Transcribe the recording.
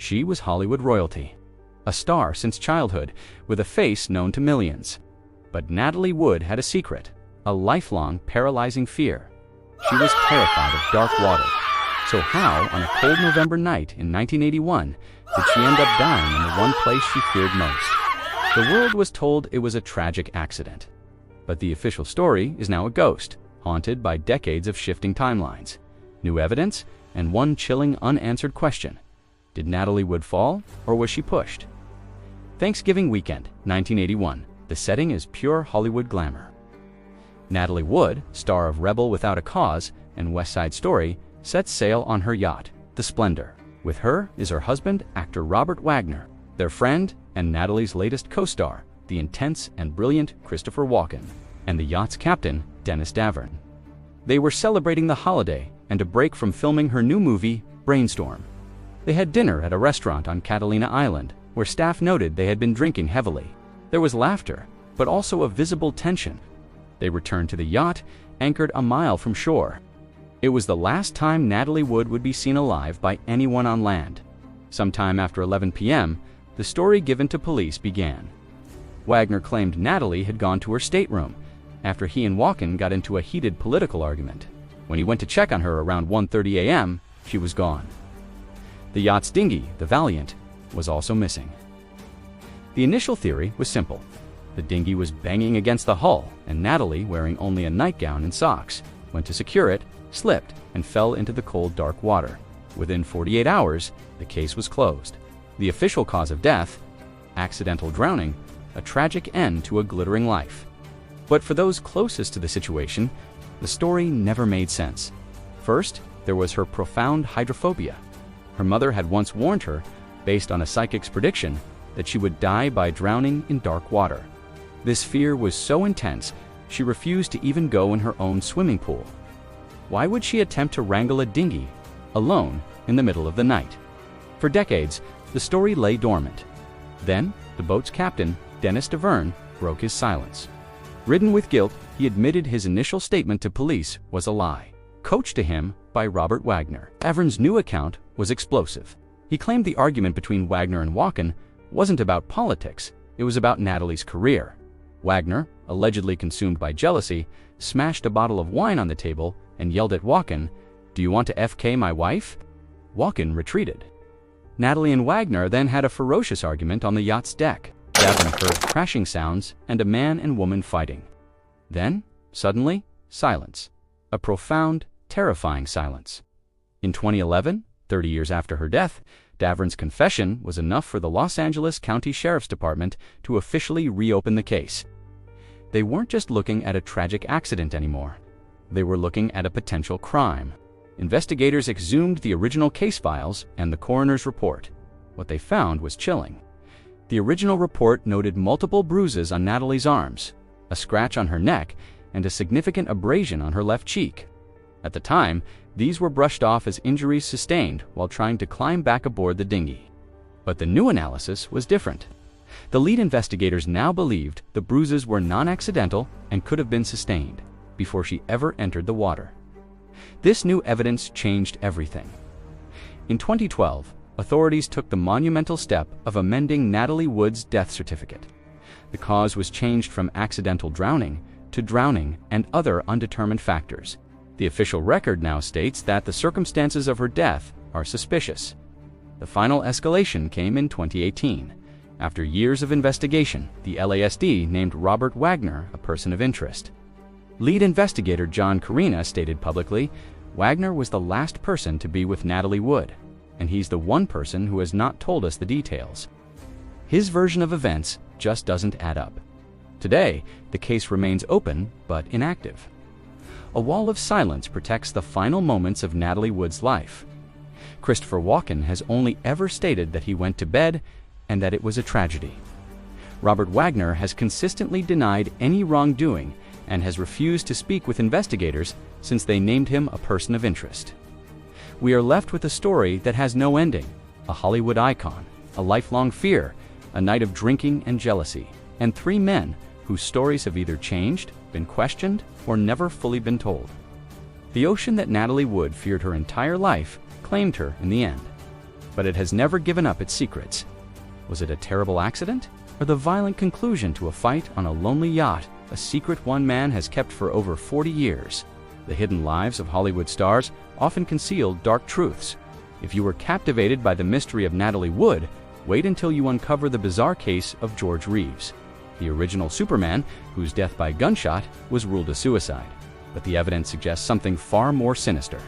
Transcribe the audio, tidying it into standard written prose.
She was Hollywood royalty, a star since childhood, with a face known to millions. But Natalie Wood had a secret, a lifelong paralyzing fear. She was terrified of dark water. So how, on a cold November night in 1981, did she end up dying in the one place she feared most? The world was told it was a tragic accident. But the official story is now a ghost, haunted by decades of shifting timelines, new evidence, and one chilling unanswered question. Did Natalie Wood fall, or was she pushed? Thanksgiving weekend, 1981. The setting is pure Hollywood glamour. Natalie Wood, star of Rebel Without a Cause and West Side Story, sets sail on her yacht, the Splendor. With her is her husband, actor Robert Wagner, their friend, and Natalie's latest co-star, the intense and brilliant Christopher Walken, and the yacht's captain, Dennis Davern. They were celebrating the holiday and a break from filming her new movie, Brainstorm. They had dinner at a restaurant on Catalina Island, where staff noted they had been drinking heavily. There was laughter, but also a visible tension. They returned to the yacht, anchored a mile from shore. It was the last time Natalie Wood would be seen alive by anyone on land. Sometime after 11 p.m., the story given to police began. Wagner claimed Natalie had gone to her stateroom after he and Walken got into a heated political argument. When he went to check on her around 1:30 a.m., she was gone. The yacht's dinghy, the Valiant, was also missing. The initial theory was simple. The dinghy was banging against the hull, and Natalie, wearing only a nightgown and socks, went to secure it, slipped, and fell into the cold, dark water. Within 48 hours, the case was closed. The official cause of death, accidental drowning, a tragic end to a glittering life. But for those closest to the situation, the story never made sense. First, there was her profound hydrophobia. Her mother had once warned her, based on a psychic's prediction, that she would die by drowning in dark water. This fear was so intense, she refused to even go in her own swimming pool. Why would she attempt to wrangle a dinghy, alone, in the middle of the night? For decades, the story lay dormant. Then, the boat's captain, Dennis Davern, broke his silence. Ridden with guilt, he admitted his initial statement to police was a lie, coached to him by Robert Wagner. Davern's new account was explosive. He claimed the argument between Wagner and Walken wasn't about politics, it was about Natalie's career. Wagner, allegedly consumed by jealousy, smashed a bottle of wine on the table and yelled at Walken, "Do you want to FK my wife?" Walken retreated. Natalie and Wagner then had a ferocious argument on the yacht's deck. Davern heard crashing sounds and a man and woman fighting. Then, suddenly, silence. A profound, terrifying silence. In 2011, 30 years after her death, Davern's confession was enough for the Los Angeles County Sheriff's Department to officially reopen the case. They weren't just looking at a tragic accident anymore. They were looking at a potential crime. Investigators exhumed the original case files and the coroner's report. What they found was chilling. The original report noted multiple bruises on Natalie's arms, a scratch on her neck, and a significant abrasion on her left cheek. At the time, these were brushed off as injuries sustained while trying to climb back aboard the dinghy. But the new analysis was different. The lead investigators now believed the bruises were non-accidental and could have been sustained before she ever entered the water. This new evidence changed everything. In 2012, authorities took the monumental step of amending Natalie Wood's death certificate. The cause was changed from accidental drowning to drowning and other undetermined factors. The official record now states that the circumstances of her death are suspicious. The final escalation came in 2018. After years of investigation, the LASD named Robert Wagner a person of interest. Lead investigator John Carina stated publicly, "Wagner was the last person to be with Natalie Wood, and he's the one person who has not told us the details." His version of events just doesn't add up. Today, the case remains open but inactive. A wall of silence protects the final moments of Natalie Wood's life. Christopher Walken has only ever stated that he went to bed and that it was a tragedy. Robert Wagner has consistently denied any wrongdoing and has refused to speak with investigators since they named him a person of interest. We are left with a story that has no ending, a Hollywood icon, a lifelong fear, a night of drinking and jealousy, and three men whose stories have either changed, been questioned, or never fully been told. The ocean that Natalie Wood feared her entire life claimed her in the end. but it has never given up its secrets. Was it a terrible accident, or the violent conclusion to a fight on a lonely yacht, a secret one man has kept for over 40 years? The hidden lives of Hollywood stars often conceal dark truths. If you were captivated by the mystery of Natalie Wood, wait until you uncover the bizarre case of George Reeves, the original Superman whose death by gunshot was ruled a suicide. But the evidence suggests something far more sinister.